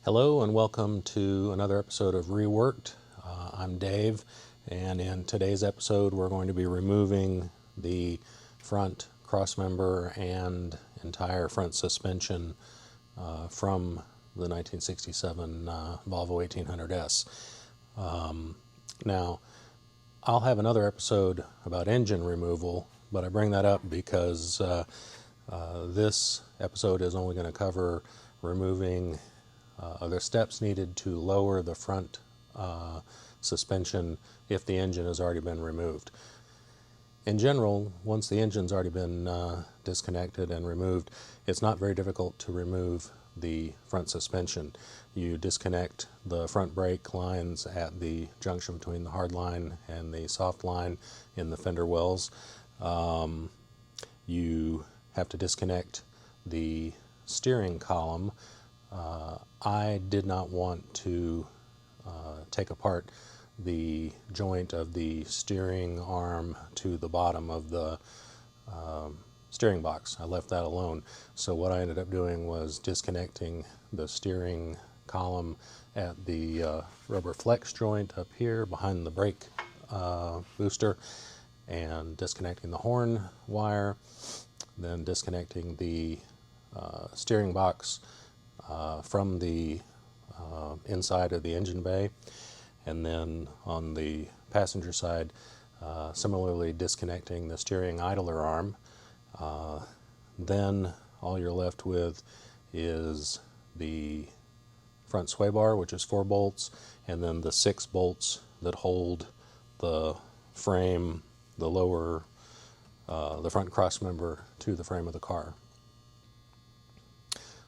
Hello and welcome to another episode of Reworked. I'm Dave, and in today's episode we're going to be removing the front crossmember and entire front suspension from the 1967 Volvo 1800S. Now, I'll have another episode about engine removal, but I bring that up because this episode is only going to cover removing the steps needed to lower the front suspension if the engine has already been removed. In general, once the engine's already been disconnected and removed, it's not very difficult to remove the front suspension. You disconnect the front brake lines at the junction between the hard line and the soft line in the fender wells. You have to disconnect the steering column. I did not want to take apart the joint of the steering arm to the bottom of the steering box. I left that alone. So what I ended up doing was disconnecting the steering column at the rubber flex joint up here behind the brake booster, and disconnecting the horn wire, then disconnecting the steering box from the inside of the engine bay, and then on the passenger side similarly disconnecting the steering idler arm. Then all you're left with is the front sway bar, which is 4 bolts, and then the 6 bolts that hold the frame, the lower, the front cross member to the frame of the car.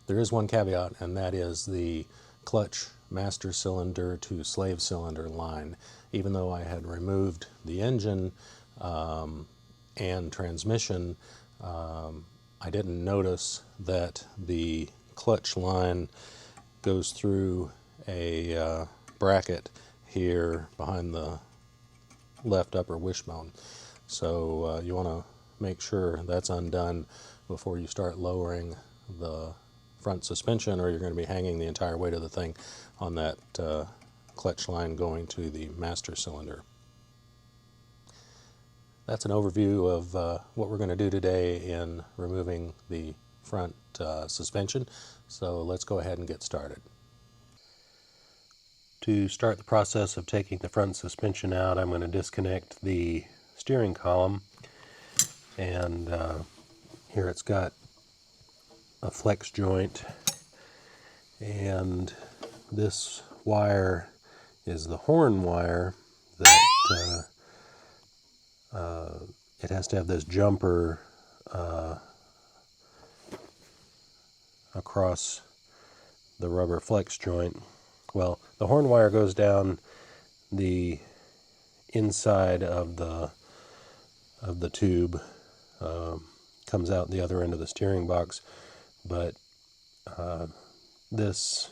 There is one caveat, and that is the clutch master cylinder to slave cylinder line. Even though I had removed the engine and transmission, I didn't notice that the clutch line goes through a bracket here behind the left upper wishbone. So you want to make sure that's undone before you start lowering the front suspension, or you're going to be hanging the entire weight of the thing on that clutch line going to the master cylinder. That's an overview of what we're going to do today in removing the front suspension. So let's go ahead and get started. To start the process of taking the front suspension out, I'm going to disconnect the steering column, and here it's got a flex joint, and this wire is the horn wire that it has to have this jumper across the rubber flex joint. Well, the horn wire goes down the inside of the tube, comes out the other end of the steering box, but this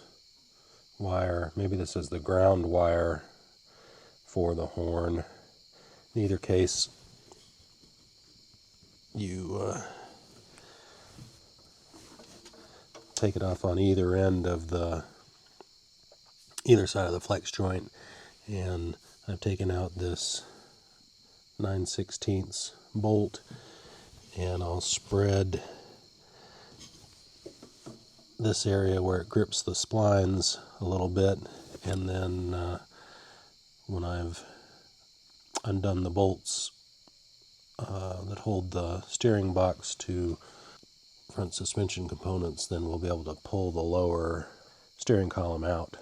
wire, maybe this is the ground wire for the horn. In either case, you take it off on either end of either side of the flex joint, and I've taken out this 9/16 bolt, and I'll spread this area where it grips the splines a little bit, and then when I've undone the bolts that hold the steering box to front suspension components, then we'll be able to pull the lower steering column out.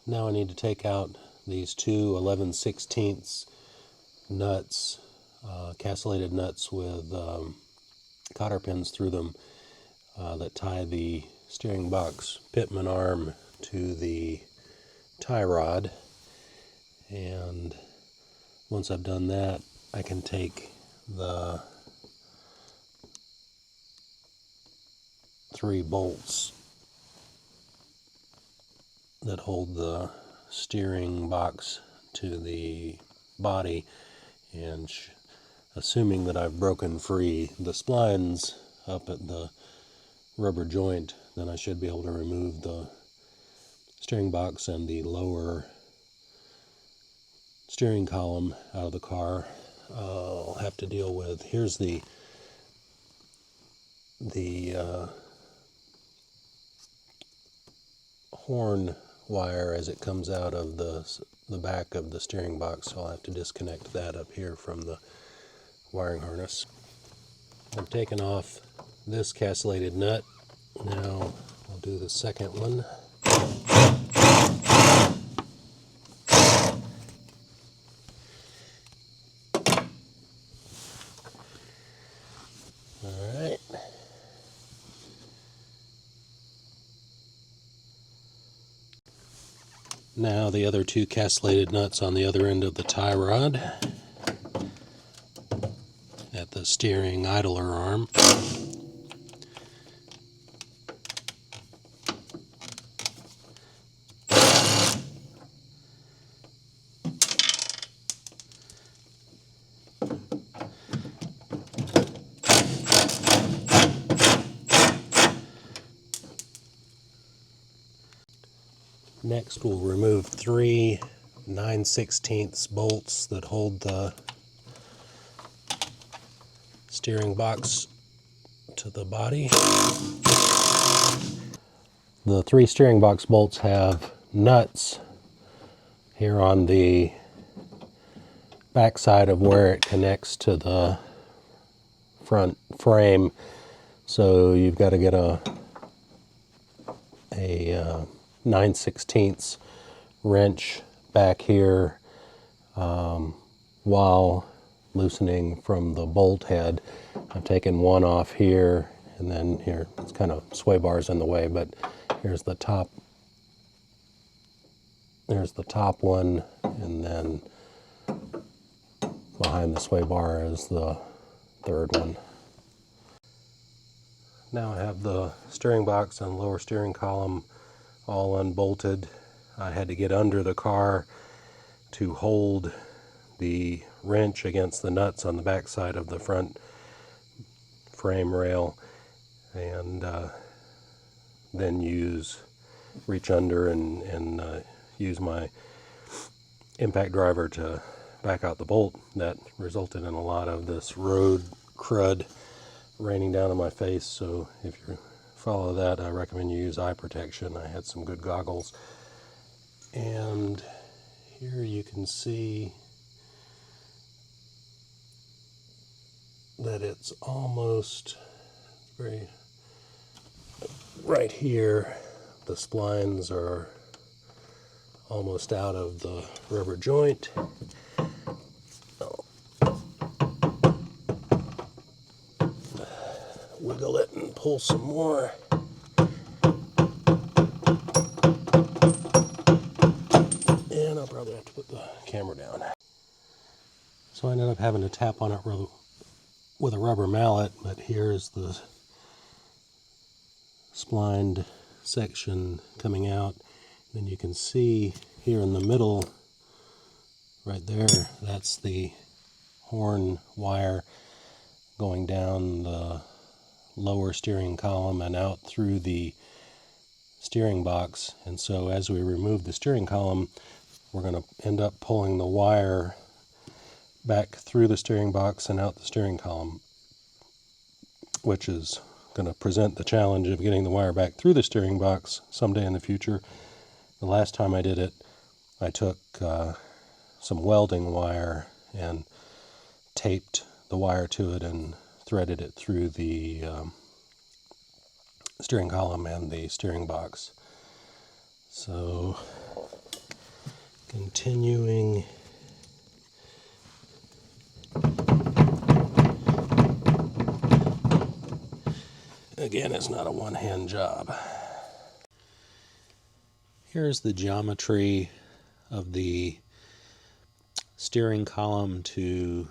Now I need to take out these two 11/16 nuts, castellated nuts with cotter pins through them, that tie the steering box pitman arm to the tie rod. And once I've done that, I can take the 3 bolts that hold the steering box to the body, and assuming that I've broken free the splines up at the rubber joint then I should be able to remove the steering box and the lower steering column out of the car. I'll have to deal with, here's the horn wire as it comes out of the back of the steering box, so I'll have to disconnect that up here from the wiring harness. I've taken off this castellated nut. Now I'll do the second one. Alright. Now the other two castellated nuts on the other end of the tie rod at the steering idler arm. Next we'll remove 3 9/16 bolts that hold the steering box to the body. The 3 steering box bolts have nuts here on the back side of where it connects to the front frame, so you've got to get a 9/16 wrench back here while loosening from the bolt head. I've taken one off here, and then here it's kind of sway bars in the way, but here's the top. There's the top one, and then behind the sway bar is the third one. Now I have the steering box and lower steering column all unbolted. I had to get under the car to hold the wrench against the nuts on the back side of the front frame rail, and then reach under and use my impact driver to back out the bolt. That resulted in a lot of this road crud raining down on my face, so if you follow that, I recommend you use eye protection. I had some good goggles. And here you can see that it's almost right here. The splines are almost out of the rubber joint. Wiggle it and pull some more. And I'll probably have to put the camera down. So I ended up having to tap on it with a rubber mallet, but here's the splined section coming out. Then you can see here in the middle, right there, that's the horn wire going down the lower steering column and out through the steering box. And so as we remove the steering column, we're going to end up pulling the wire back through the steering box and out the steering column, which is going to present the challenge of getting the wire back through the steering box someday in the future. The last time I did it, I took some welding wire and taped the wire to it and threaded it through the steering column and the steering box. So continuing. Again, it's not a one-hand job. Here's the geometry of the steering column to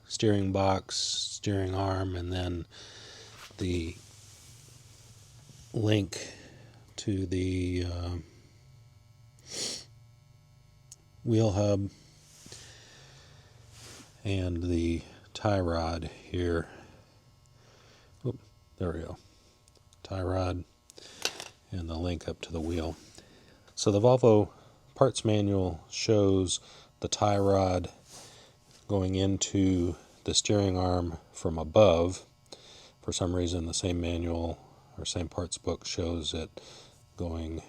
steering box, steering arm, and then the link to the wheel hub and the tie rod here. Oop, there we go. Tie rod. and the link up to the wheel. So the Volvo parts manual shows the tie rod going into the steering arm from above. For some reason, the same manual or same parts book shows it going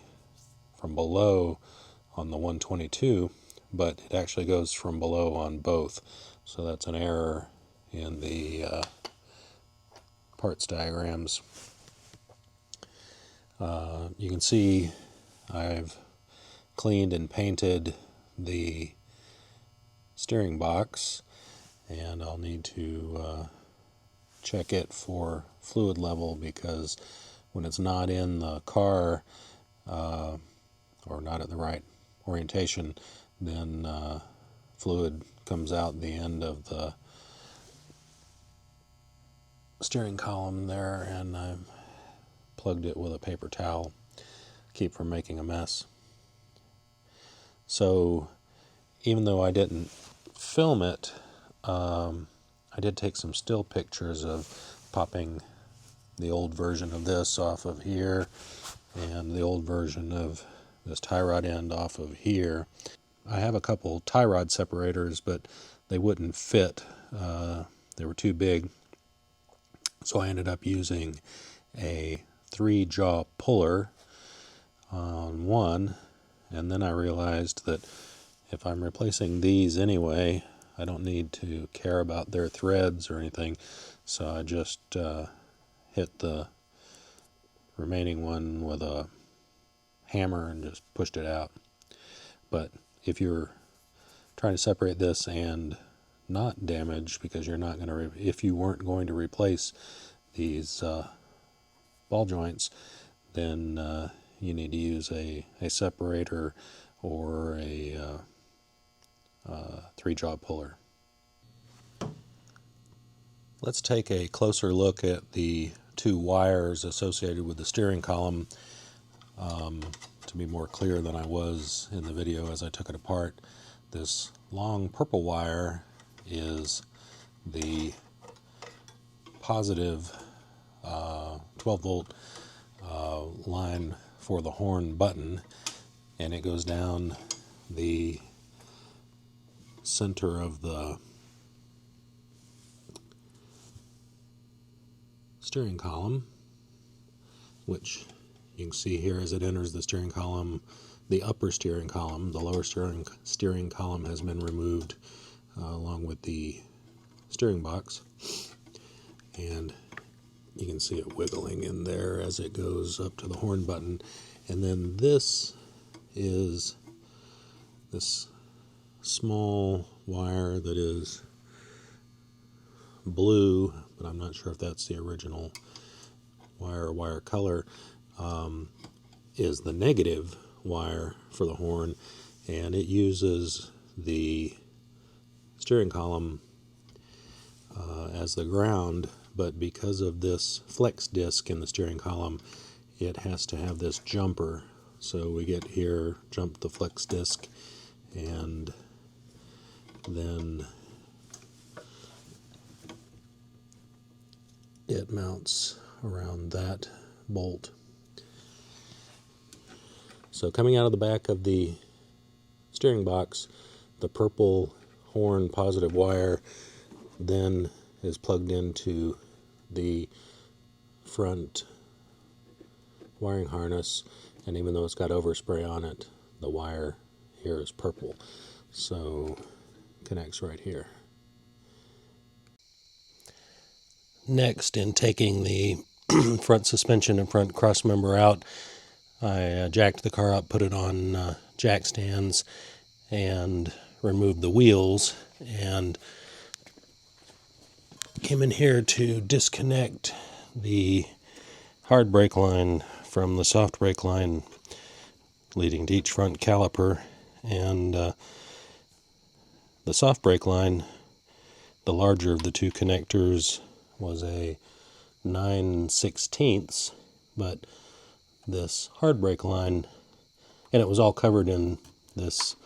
from below on the 122, but it actually goes from below on both. So that's an error in the parts diagrams. You can see I've cleaned and painted the steering box, and I'll need to check it for fluid level, because when it's not in the car or not at the right orientation, then fluid comes out the end of the steering column there, and I've plugged it with a paper towel, keep from making a mess. So even though I didn't film it, I did take some still pictures of popping the old version of this off of here and the old version of this tie rod end off of here. I have a couple tie rod separators, but they wouldn't fit. They were too big. So I ended up using a 3-jaw puller on one, and then I realized that if I'm replacing these anyway, I don't need to care about their threads or anything, so I just hit the remaining one with a hammer and just pushed it out. But if you're trying to separate this and not damage, because you're not going to, if you weren't going to replace these ball joints, then you need to use a separator or a 3-jaw puller. Let's take a closer look at the 2 wires associated with the steering column to be more clear than I was in the video as I took it apart. This long purple wire is the positive 12-volt line for the horn button, and it goes down the center of the steering column, which you can see here as it enters the steering column, the upper steering column. The lower steering column has been removed along with the steering box, and you can see it wiggling in there as it goes up to the horn button. And then this is this small wire that is blue, but I'm not sure if that's the original wire or wire color, is the negative wire for the horn, and it uses the steering column as the ground, but because of this flex disc in the steering column, it has to have this jumper. So we get here, jump the flex disc, and then it mounts around that bolt. So coming out of the back of the steering box, the purple horn positive wire then is plugged into the front wiring harness, and even though it's got overspray on it, the wire here is purple, so it connects right here. Next, in taking the front suspension and front cross member out, I jacked the car up, put it on jack stands, and removed the wheels, and came in here to disconnect the hard brake line from the soft brake line leading to each front caliper. And the soft brake line, the larger of the 2 connectors, was a 9/16, but this hard brake line, and it was all covered in this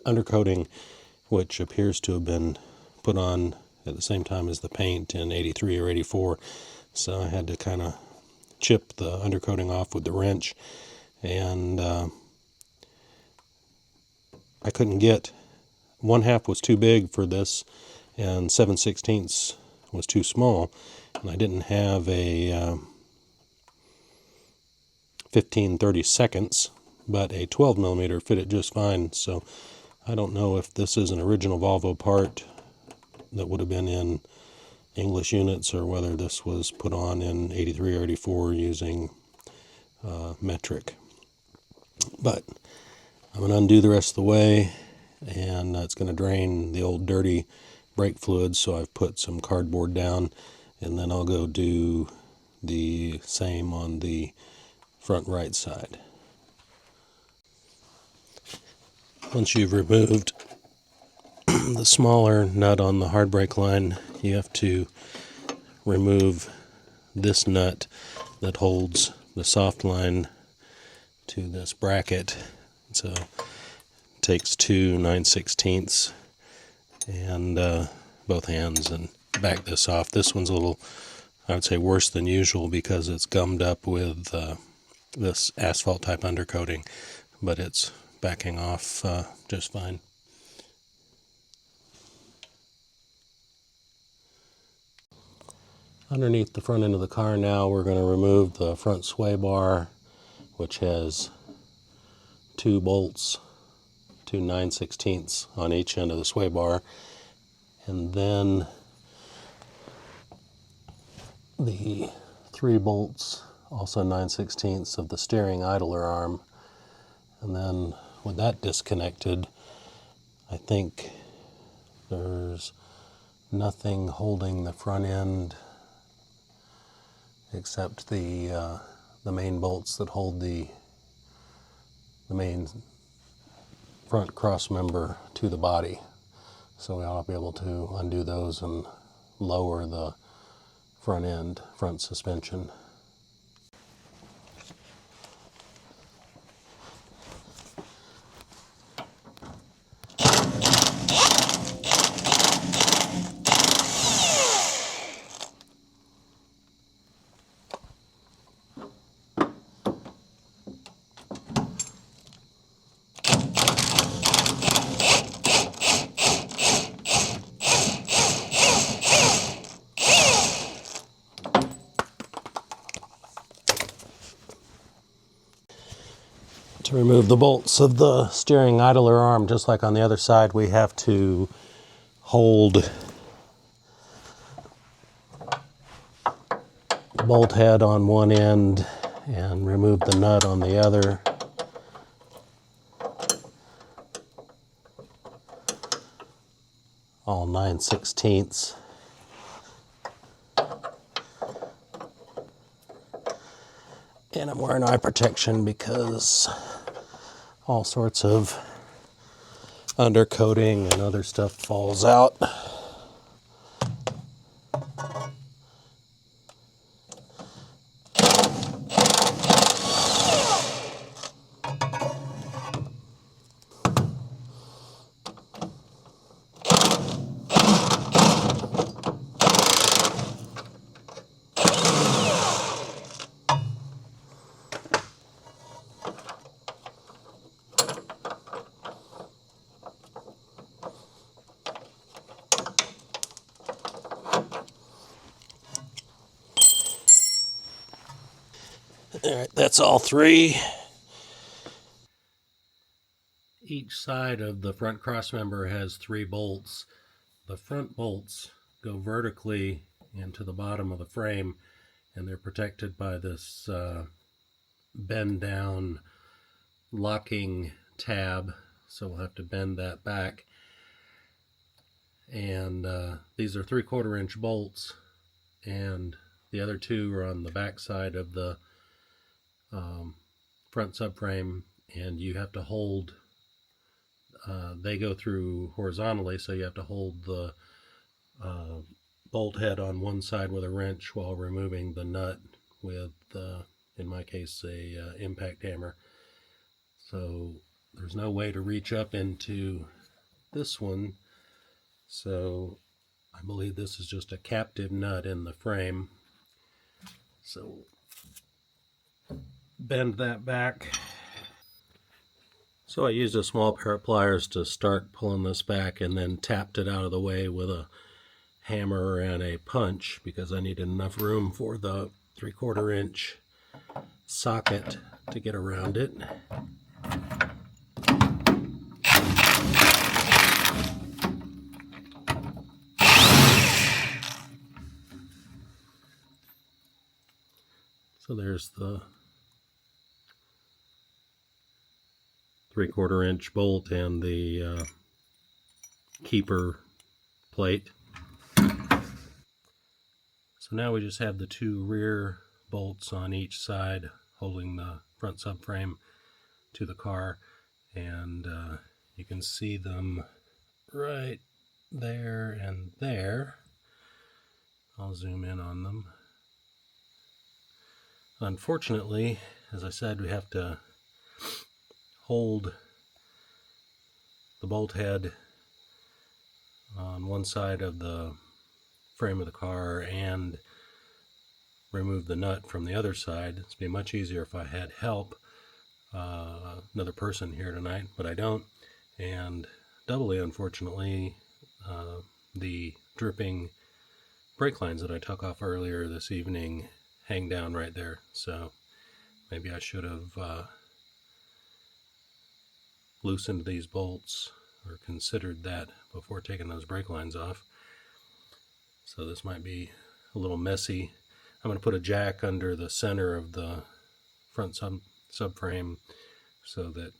undercoating, which appears to have been put on at the same time as the paint in '83 or '84, so I had to kind of chip the undercoating off with the wrench, and I couldn't get, 1/2 was too big for this, and 7/16 was too small, and I didn't have a 15/32, but a 12mm fitted just fine. So I don't know if this is an original Volvo part that would have been in English units, or whether this was put on in 83 or 84 using metric. But I'm going to undo the rest of the way, and it's going to drain the old dirty brake fluid, so I've put some cardboard down, and then I'll go do the same on the front right side. Once you've removed the smaller nut on the hard brake line, you have to remove this nut that holds the soft line to this bracket. So it takes 2 9/16 and both hands and back this off. This one's a little, I would say, worse than usual because it's gummed up with this asphalt type undercoating, but it's backing off just fine. Underneath the front end of the car now, we're going to remove the front sway bar, which has 2 bolts, 2 9/16 on each end of the sway bar, and then the 3 bolts, also 9/16 of the steering idler arm. And then with that disconnected, I think there's nothing holding the front end except the main bolts that hold the main front cross member to the body. So we ought to be able to undo those and lower the front suspension. To remove the bolts of the steering idler arm, just like on the other side, we have to hold the bolt head on one end and remove the nut on the other. All 9/16. And I'm wearing eye protection because all sorts of undercoating and other stuff falls out. Alright, that's all 3. Each side of the front cross member has 3 bolts. The front bolts go vertically into the bottom of the frame, and they're protected by this bend down locking tab, so we'll have to bend that back. And these are 3/4 inch bolts, and the other 2 are on the back side of the front subframe, and you have to hold, they go through horizontally, so you have to hold the bolt head on one side with a wrench while removing the nut with, in my case, a impact hammer. So there's no way to reach up into this one, so I believe this is just a captive nut in the frame. So bend that back. So I used a small pair of pliers to start pulling this back and then tapped it out of the way with a hammer and a punch because I needed enough room for the 3/4 inch socket to get around it. So there's the 3/4 inch bolt and the keeper plate. So now we just have the two rear bolts on each side holding the front subframe to the car, and you can see them right there and there. I'll zoom in on them. Unfortunately, as I said, we have to hold the bolt head on one side of the frame of the car and remove the nut from the other side. It'd be much easier if I had help, another person here tonight, but I don't. And doubly unfortunately, the dripping brake lines that I took off earlier this evening hang down right there. So maybe I should have loosened these bolts or considered that before taking those brake lines off. So this might be a little messy. I'm going to put a jack under the center of the front subframe so that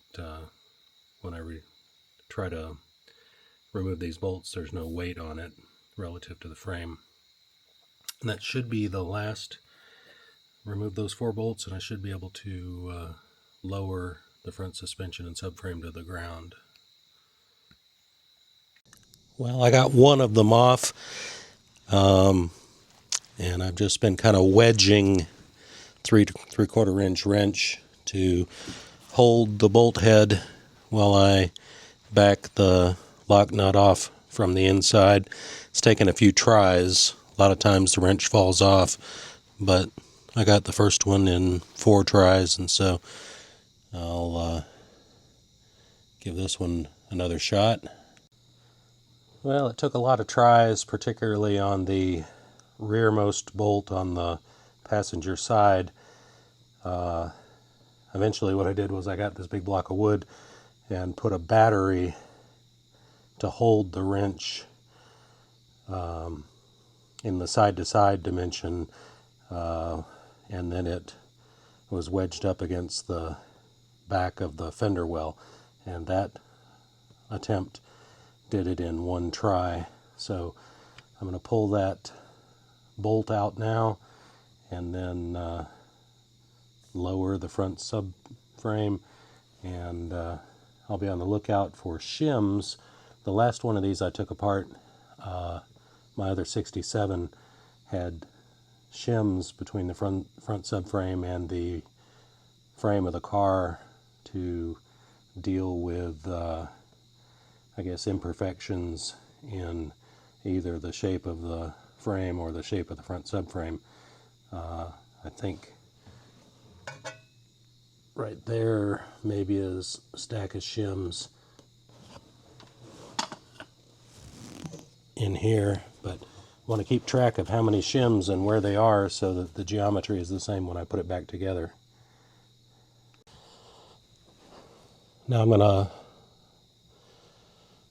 when I try to remove these bolts, there's no weight on it relative to the frame. And that should be the last. Remove those 4 bolts and I should be able to lower the front suspension and subframe to the ground. Well, I got one of them off, and I've just been kind of wedging 3/4 inch wrench to hold the bolt head while I back the lock nut off from the inside. It's taken a few tries. A lot of times the wrench falls off, but I got the first one in 4 tries, and so I'll give this one another shot. Well, it took a lot of tries, particularly on the rearmost bolt on the passenger side. Eventually what I did was I got this big block of wood and put a battery to hold the wrench in the side-to-side dimension, and then it was wedged up against the back of the fender well, and that attempt did it in 1 try. So I'm going to pull that bolt out now and then lower the front subframe, and I'll be on the lookout for shims. The last one of these I took apart, my other 67 had shims between the front subframe and the frame of the car to deal with I guess imperfections in either the shape of the frame or the shape of the front subframe. I think right there maybe is a stack of shims in here, but I want to keep track of how many shims and where they are so that the geometry is the same when I put it back together. Now I'm going to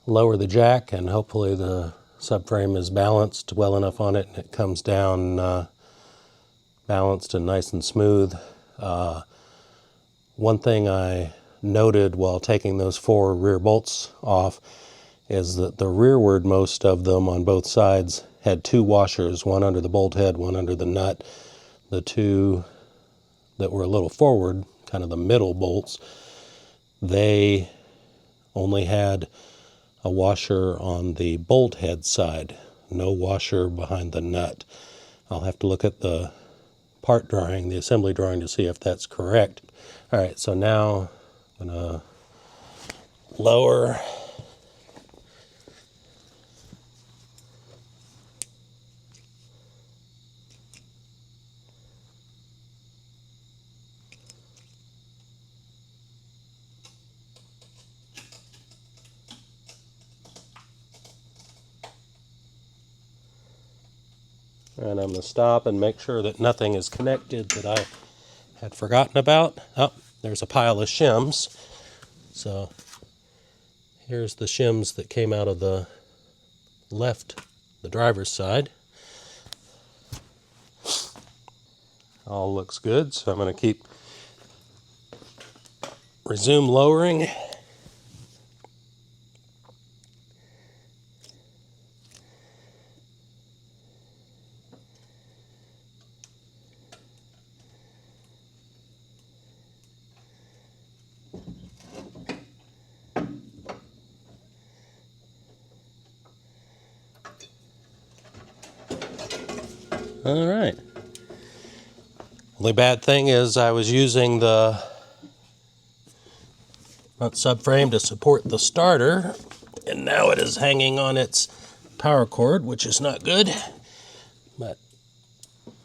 lower the jack, and hopefully the subframe is balanced well enough on it and it comes down balanced and nice and smooth. One thing I noted while taking those 4 rear bolts off is that the rearward most of them on both sides had 2 washers, one under the bolt head, one under the nut. The 2 that were a little forward, kind of the middle bolts, they only had a washer on the bolt head side, no washer behind the nut. I'll have to look at the part drawing, the assembly drawing, to see if that's correct. All right, so now I'm going to lower And I'm going to stop and make sure that nothing is connected that I had forgotten about. Oh, there's a pile of shims. So here's the shims that came out of the left, the driver's side. All looks good, so I'm going to keep resume lowering. All right. Only bad thing is I was using the front subframe to support the starter, and now it is hanging on its power cord, which is not good. But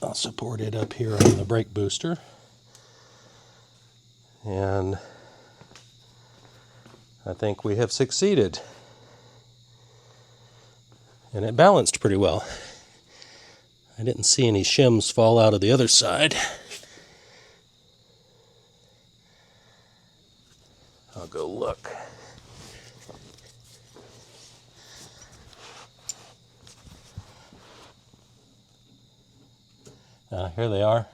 I'll support it up here on the brake booster. And I think we have succeeded. And it balanced pretty well. I didn't see any shims fall out of the other side. I'll go look. Here they are.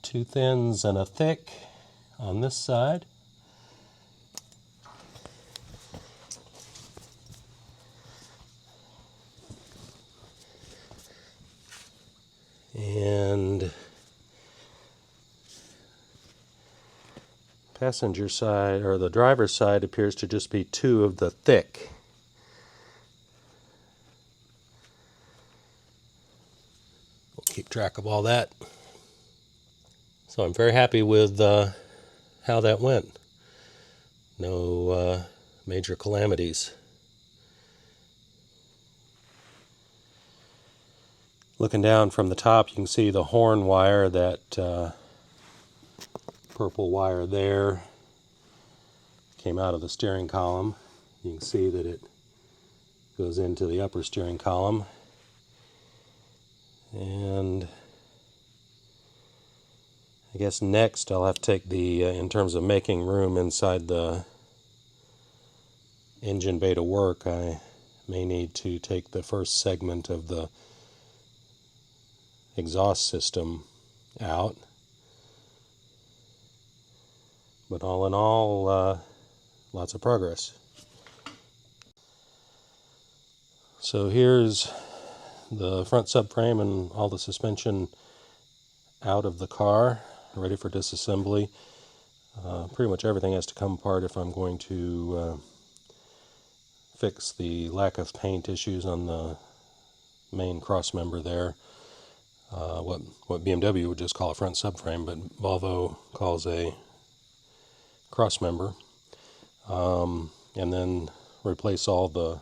2 thins and a thick on this side. And passenger side, or the driver's side, appears to just be 2 of the thick. We'll keep track of all that. So I'm very happy with how that went. No major calamities. Looking down from the top, you can see the horn wire, that purple wire there, came out of the steering column. You can see that it goes into the upper steering column. And I guess next I'll have to take the, in terms of making room inside the engine bay to work, I may need to take the first segment of the exhaust system out. But all in all, lots of progress. So here's the front subframe and all the suspension out of the car, ready for disassembly. Pretty much everything has to come apart if I'm going to fix the lack of paint issues on the main crossmember there. What BMW would just call a front subframe, but Volvo calls a crossmember. And then replace all the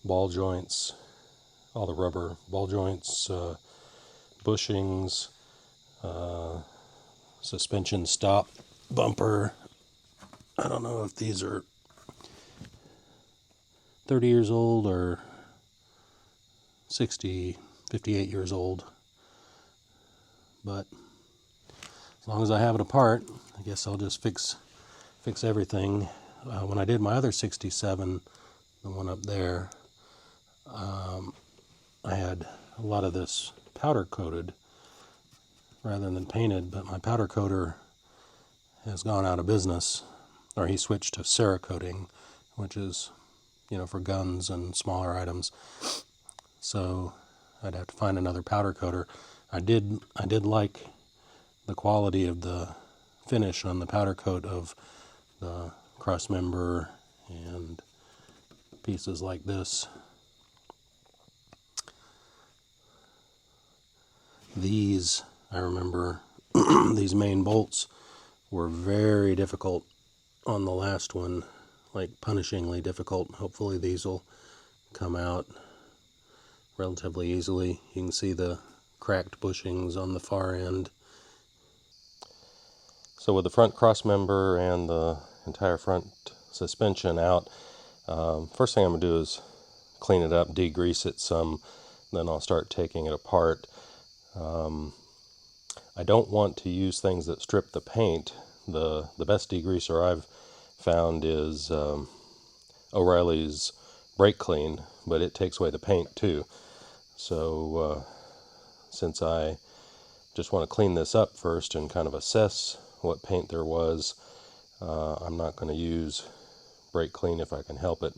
ball joints, all the rubber ball joints, bushings, suspension stop, bumper. I don't know if these are 30 years old or 60, 58 years old. But as long as I have it apart, I guess I'll just fix everything. When I did my other 67, the one up there, I had a lot of this powder coated rather than painted, but my powder coater has gone out of business, or he switched to Cerakoting, which is, for guns and smaller items. So I'd have to find another powder coater. I did like the quality of the finish on the powder coat of the crossmember and pieces like this. These, I remember, these main bolts were very difficult on the last one, like punishingly difficult. Hopefully these will come out relatively easily. You can see the cracked bushings on the far end. So with the front crossmember and the entire front suspension out, first thing I'm going to do is clean it up, degrease it some, then I'll start taking it apart. I don't want to use things that strip the paint. The best degreaser I've found is O'Reilly's Brake Clean, but it takes away the paint too. So since I just want to clean this up first and kind of assess what paint there was, I'm not going to use Brake Clean if I can help it.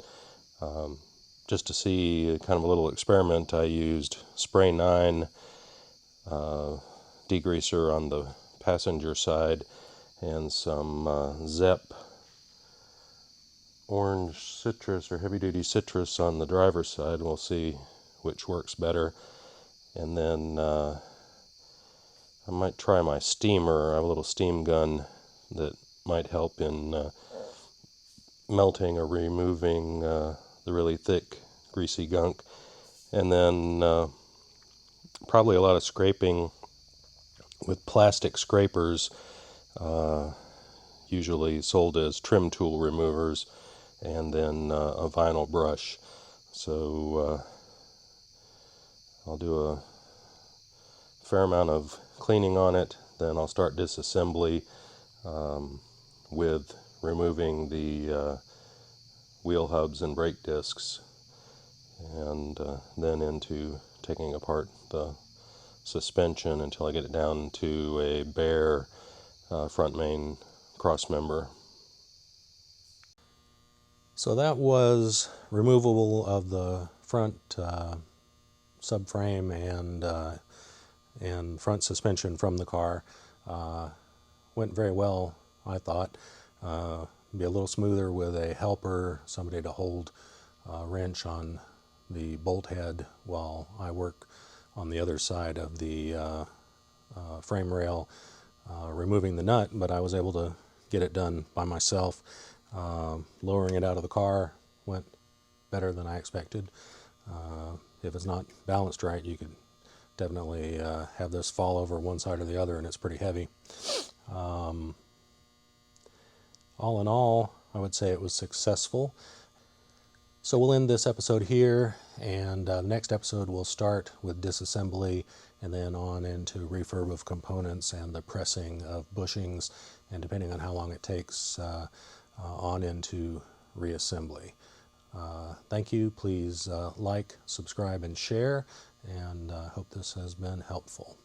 Just to see kind of a little experiment, I used Spray 9 degreaser on the passenger side and some Zep Orange Citrus or Heavy Duty Citrus on the driver's side. We'll see which works better. And then I might try my steamer. I have a little steam gun that might help in melting or removing the really thick, greasy gunk. And then probably a lot of scraping with plastic scrapers, usually sold as trim tool removers, and then a vinyl brush. So I'll do a fair amount of cleaning on it, then I'll start disassembly with removing the wheel hubs and brake discs, and then into taking apart the suspension until I get it down to a bare front main cross member. So that was removal of the front subframe and front suspension from the car. Went very well, I thought. Be a little smoother with a helper, somebody to hold a wrench on the bolt head while I work on the other side of the frame rail, removing the nut, but I was able to get it done by myself. Lowering it out of the car went better than I expected. If it's not balanced right, you could definitely have this fall over one side or the other, and it's pretty heavy. All in all, I would say it was successful. So we'll end this episode here, and next episode we'll start with disassembly and then on into refurb of components and the pressing of bushings, and depending on how long it takes, on into reassembly. Thank you. Please like, subscribe, and share, and hope this has been helpful.